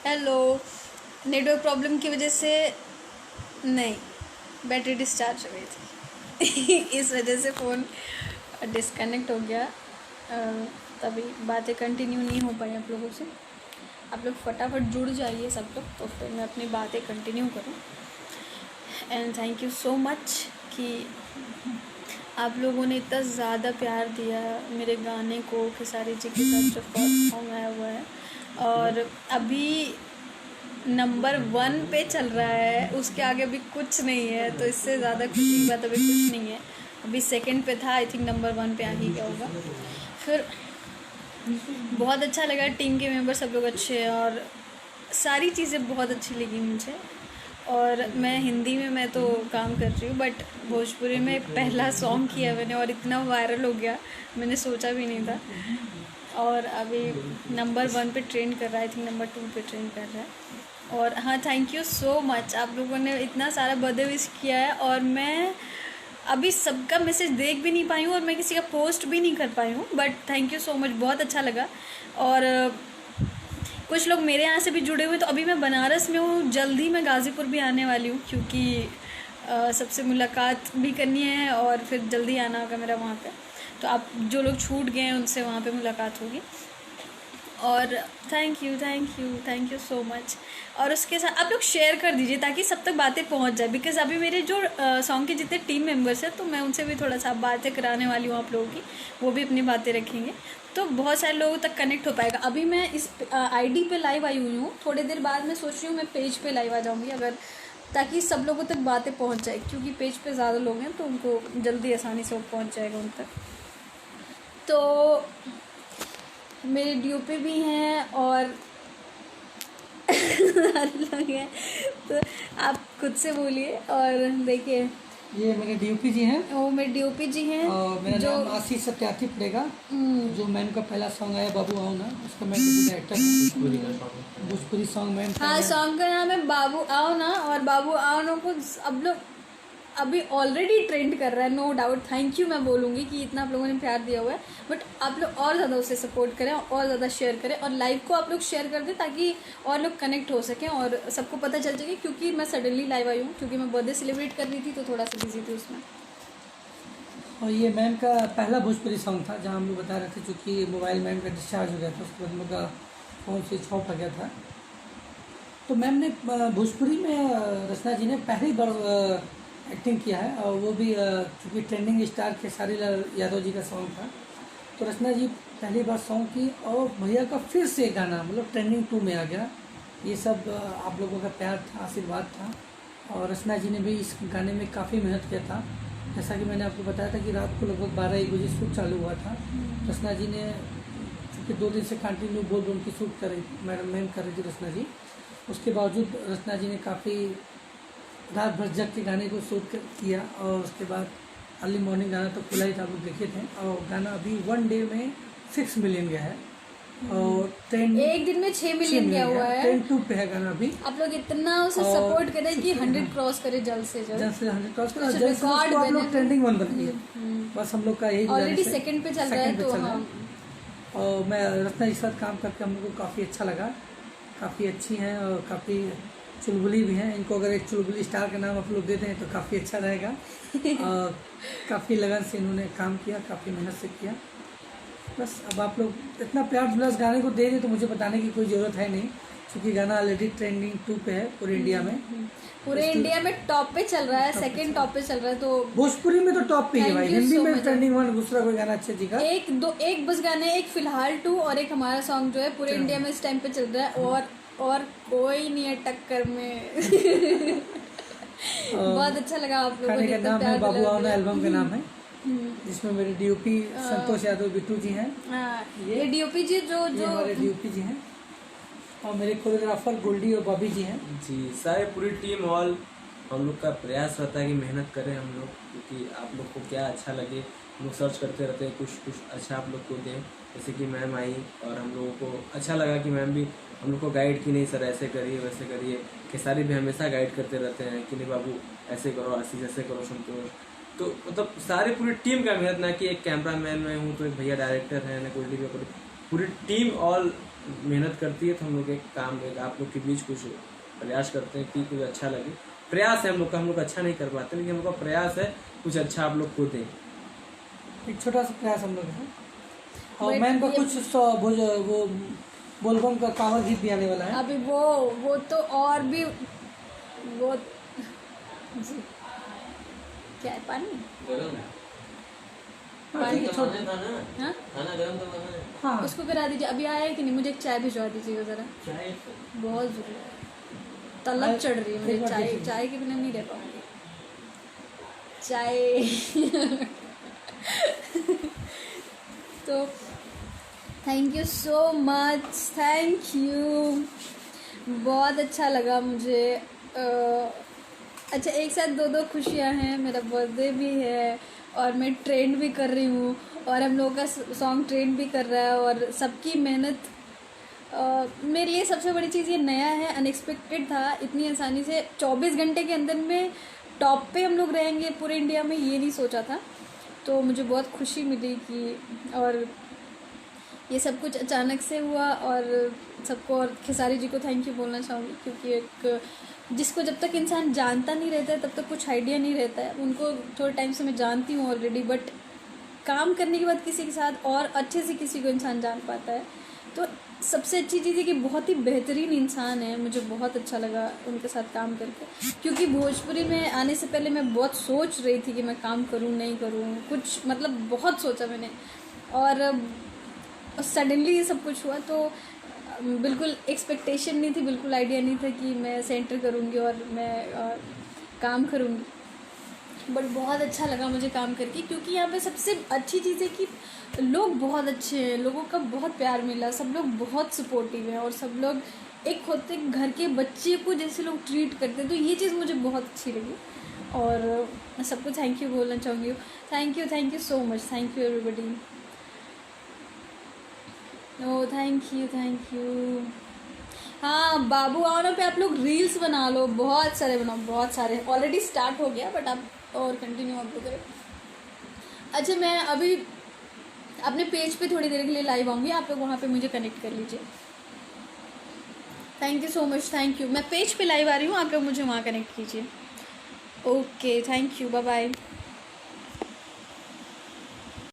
Hello. Network problem की वजह से नहीं, बैटरी डिस्चार्ज हो गई थी इस वजह से फ़ोन डिस्कनेक्ट हो गया। तभी बातें कंटिन्यू नहीं हो पाई आप लोगों से। आप लोग फटाफट जुड़ जाइए सब लोग, तो फिर मैं अपनी बातें कंटिन्यू करूँ। And thank you so much कि आप लोगों ने इतना ज़्यादा प्यार दिया मेरे गाने को। खेसारी जी के साथ जो फर्स्ट सॉन्ग आया हुआ है और अभी नंबर 1 पे चल रहा है, उसके आगे अभी कुछ नहीं है, तो इससे ज़्यादा खुशी की बात अभी कुछ नहीं है। अभी सेकंड पे था, आई थिंक नंबर 1 पे आ ही गया होगा। फिर बहुत अच्छा लगा, टीम के मेंबर सब लोग अच्छे हैं और सारी चीज़ें बहुत अच्छी लगी मुझे। और मैं हिंदी में मैं तो काम कर रही हूँ, बट भोजपुरी में पहला सॉन्ग किया मैंने और इतना वायरल हो गया, मैंने सोचा भी नहीं था। और अभी नंबर 1 पे ट्रेंड कर रहा है, आई थिंक नंबर 2 पे ट्रेंड कर रहा है। और हाँ, थैंक यू सो मच, आप लोगों ने इतना सारा बर्थडे विश किया है और मैं अभी सबका मैसेज देख भी नहीं पाई हूँ और मैं किसी का पोस्ट भी नहीं कर पाई हूँ, but thank you so much, बहुत अच्छा लगा। और कुछ लोग मेरे यहाँ से भी जुड़े हुए, तो अभी मैं बनारस में हूँ, जल्द ही मैं गाज़ीपुर भी आने वाली हूँ, क्योंकि सबसे मुलाकात भी करनी है और फिर जल्दी आना होगा मेरा वहाँ पे। तो आप जो लोग छूट गए हैं उनसे वहाँ पे मुलाकात होगी। और थैंक यू सो मच। और उसके साथ आप लोग शेयर कर दीजिए ताकि सब तक बातें पहुंच जाए, बिकॉज़ अभी मेरे जो सॉन्ग के जितने टीम मेंबर्स हैं, तो मैं उनसे भी थोड़ा सा बातें कराने वाली हूँ आप लोगों की, वो भी अपनी बातें रखेंगे, तो बहुत सारे लोगों तक कनेक्ट हो पाएगा। अभी मैं इस आईडी पे लाइव आई हुई हूँ, थोड़ी देर बाद मैं सोच रही हूँ मैं पेज पे लाइव आ जाऊँगी, अगर ताकि सब लोगों तक बातें पहुँच जाए, क्योंकि पेज पे ज़्यादा लोग हैं तो उनको जल्दी आसानी से वो पहुँच जाएगा उन तक। तो मेरे डीओपी भी हैं और लोग हैं, तो आप खुद से बोलिए। और देखिए, ये मेरे डीओपी जी हैं, वो मेरे डीओपी जी हैं और मेरा जो नाम आशीष सत्यार्थी पड़ेगा। जो मैम का पहला सॉन्ग आया बाबू आओ ना, उसका मैं डायरेक्टर हूँ। भोजपुरी सॉन्ग मैम हाँ, सॉन्ग का नाम है बाबू आओ ना, और बाबू आओ ना को अब लोग अभी ऑलरेडी ट्रेंड कर रहा है, नो डाउट। थैंक यू मैं बोलूँगी कि इतना आप लोगों ने प्यार दिया हुआ है, बट आप लोग और ज़्यादा उसे सपोर्ट करें और ज़्यादा शेयर करें, और लाइव को आप लोग शेयर कर दें ताकि और लोग कनेक्ट हो सकें और सबको पता चल सके, क्योंकि मैं सडनली लाइव आई हूँ, क्योंकि मैं बर्थडे सेलिब्रेट कर रही थी, तो थोड़ा सा बिजी थी उसमें। और ये मैम का पहला भोजपुरी सॉन्ग था, जहाँ हम लोग बता रहे थे चूँकि मोबाइल मैम का डिस्चार्ज हो गया था, उसके बाद हम लोग का फ़ोन स्विच ऑफ हो गया था। तो मैम ने भोजपुरी में रचना जी ने पहली बार एक्टिंग किया है, और वो भी चूँकि ट्रेंडिंग स्टार खेसारी लाल यादव जी का सॉन्ग था, तो रचना जी पहली बार सॉन्ग की, और भैया का फिर से गाना मतलब ट्रेंडिंग 2 में आ गया। ये सब आप लोगों का प्यार था, आशीर्वाद था, और रचना जी ने भी इस गाने में काफ़ी मेहनत किया था। जैसा कि मैंने आपको बताया था कि रात को लगभग 12-1 बजे शूट चालू हुआ था। रचना जी ने चूँकि 2 दिन से कंटिन्यू बोल उनकी शूट कर रही मैम कर रही थी रचना जी, उसके बावजूद रचना जी ने काफ़ी रात भर जग के गाने को शूट किया, और उसके बाद अर्ली मॉर्निंग गाना तो खुला ही था, आप लोग देखे थे। और गाना अभी 1 डे में 6 मिलियन गया है, और एक दिन में 6 मिलियन गया हुआ है। ट्रेंड 2 पे है गाना अभी। आप लोग इतना उसे सपोर्ट करें कि 100 क्रॉस करे जल्द से जल्द 100 क्रॉस करे, जल्द से उसको आप लोग ट्रेंडिंग 1 बनाइए, बस हम लोग का यही ऑलरेडी सेकंड पे चल रहा है, तो हाँ। और मैं रचना के साथ काम करके हम लोग को काफ़ी अच्छा लगा, काफ़ी अच्छी हैं और काफ़ी चुलबुली भी हैं। इनको अगर एक चुलबुली स्टार का नाम आप लोग देते हैं तो काफ़ी अच्छा रहेगा। और काफ़ी लगन से इन्होंने काम किया, काफ़ी मेहनत से किया। बस अब आप लोग इतना प्यार जुड़ा इस गाने को दे रहे तो मुझे बताने की कोई ज़रूरत है नहीं, क्योंकि गाना ऑलरेडी ट्रेंडिंग 2 पे है पूरे इंडिया में। पूरे इंडिया में टॉप पे चल रहा है, सेकंड टॉप पे चल रहा है, तो भोजपुरी में तो टॉप पे ही है भाई। हिंदी में ट्रेंडिंग 1 दूसरा कोई गाना अच्छे जी का एक बस गाने, एक फिलहाल 2 और एक हमारा सॉन्ग जो है पूरे इंडिया में इस टाइम पे चल रहा है, और कोई नहीं है टक्कर में। बहुत अच्छा लगा आप लोगों गाने का नाम है बाबू आओ ना, एल्बम का नाम है, जिसमें मेरे डीओपी संतोष यादव बिट्टू जी हैं। ये डीओपी जी जो हमारे डीओपी जी हैं, और मेरे कोरियोग्राफर गोल्डी और बॉबी जी हैं जी। सारे पूरी टीम ऑल हम लोग का प्रयास रहता है कि मेहनत करें हम लोग, क्योंकि आप लोग को क्या अच्छा लगे हम लोग सर्च करते रहते हैं, कुछ अच्छा आप लोग को दें। जैसे कि मैम आई और हम लोगों को अच्छा लगा कि मैम भी हम लोग को गाइड की, नहीं सर ऐसे करिए वैसे करिए। खेसारी भी हमेशा गाइड करते रहते हैं कि नहीं बाबू ऐसे करो, आशीष ऐसे करो, संतोष। तो मतलब सारी पूरी टीम का मेहनत, ना कि एक कैमरा मैन मैं हूँ तो एक भैया डायरेक्टर है, ना गोल्डी का पूरी टीम ऑल मेहनत करती है, तो हम लोग एक काम एक आप लोग के बीच कुछ प्रयास करते हैं कि कुछ अच्छा लगे। प्रयास है हम लोग अच्छा नहीं कर पाते, लेकिन हम लोग का प्रयास है कुछ अच्छा आप लोग को दें। एक छोटा सा प्रयास हम लोग है। और Wait, मैम का ये- कुछ वो बोलबम का कांवर गीत भी आने वाला है। अभी वो तो और भी वो जी क्या है पानी गरम हाँ, ठीक है, छोड़- हाँ खाना गरम तो बना है। हाँ उसको करा दीजिए। अभी आया है कि नहीं? मुझे एक चाय भिजवा दीजिएगा ज़रा, चाय बहुत ज़रूरी है, तलब चढ़ रही है मुझे। एक बार चाय देखिए। चाय के बिना नहीं रह पाऊंगी। चाय तो thank you so much, thank you, बहुत अच्छा लगा मुझे। अच्छा, एक साथ दो खुशियाँ हैं, मेरा बर्थडे भी है और मैं ट्रेंड भी कर रही हूँ और हम लोगों का सॉन्ग ट्रेंड भी कर रहा है और सबकी मेहनत। मेरे लिए सबसे बड़ी चीज़ ये नया है, अनएक्सपेक्टेड था। इतनी आसानी से 24 घंटे के अंदर में टॉप पे हम लोग रहेंगे पूरे इंडिया में, ये नहीं सोचा था। तो मुझे बहुत खुशी मिली कि, और ये सब कुछ अचानक से हुआ। और सबको, और खेसारी जी को थैंक यू बोलना चाहूँगी, क्योंकि एक जिसको जब तक इंसान जानता नहीं रहता है तब तक कुछ आइडिया नहीं रहता है। उनको थोड़े टाइम से मैं जानती हूँ ऑलरेडी, बट काम करने के बाद किसी के साथ और अच्छे से किसी को इंसान जान पाता है। तो सबसे अच्छी चीज़ है कि बहुत ही बेहतरीन इंसान है, मुझे बहुत अच्छा लगा उनके साथ काम करके। क्योंकि भोजपुरी में आने से पहले मैं बहुत सोच रही थी कि मैं काम करूँ नहीं करूँ, कुछ मतलब बहुत सोचा मैंने, और सडनली ये सब कुछ हुआ। तो बिल्कुल एक्सपेक्टेशन नहीं थी, बिल्कुल आइडिया नहीं था कि मैं सेंटर करूँगी और मैं काम करूँगी। बट बहुत अच्छा लगा मुझे काम करके, क्योंकि यहाँ पे सबसे अच्छी चीज़ है कि लोग बहुत अच्छे हैं, लोगों का बहुत प्यार मिला, सब लोग बहुत सपोर्टिव हैं और सब लोग एक होते घर के बच्चे को जैसे लोग ट्रीट करते हैं। तो ये चीज़ मुझे बहुत अच्छी लगी और मैं सबको थैंक यू बोलना चाहूँगी। Thank you so much, thank you everybody. Oh thank you. हाँ, बाबू आना पे आप लोग रील्स बना लो, बहुत सारे बनाओ, बहुत सारे। ऑलरेडी स्टार्ट हो गया बट आप और कंटिन्यू आप लोग करें। अच्छा, मैं अभी अपने पेज पे थोड़ी देर के लिए लाइव आऊँगी, आप लोग वहाँ पे मुझे कनेक्ट कर लीजिए। Thank you so much, thank you. मैं पेज पे लाइव आ रही हूँ, आप लोग मुझे वहाँ कनेक्ट कीजिए। Okay, thank you, bye bye.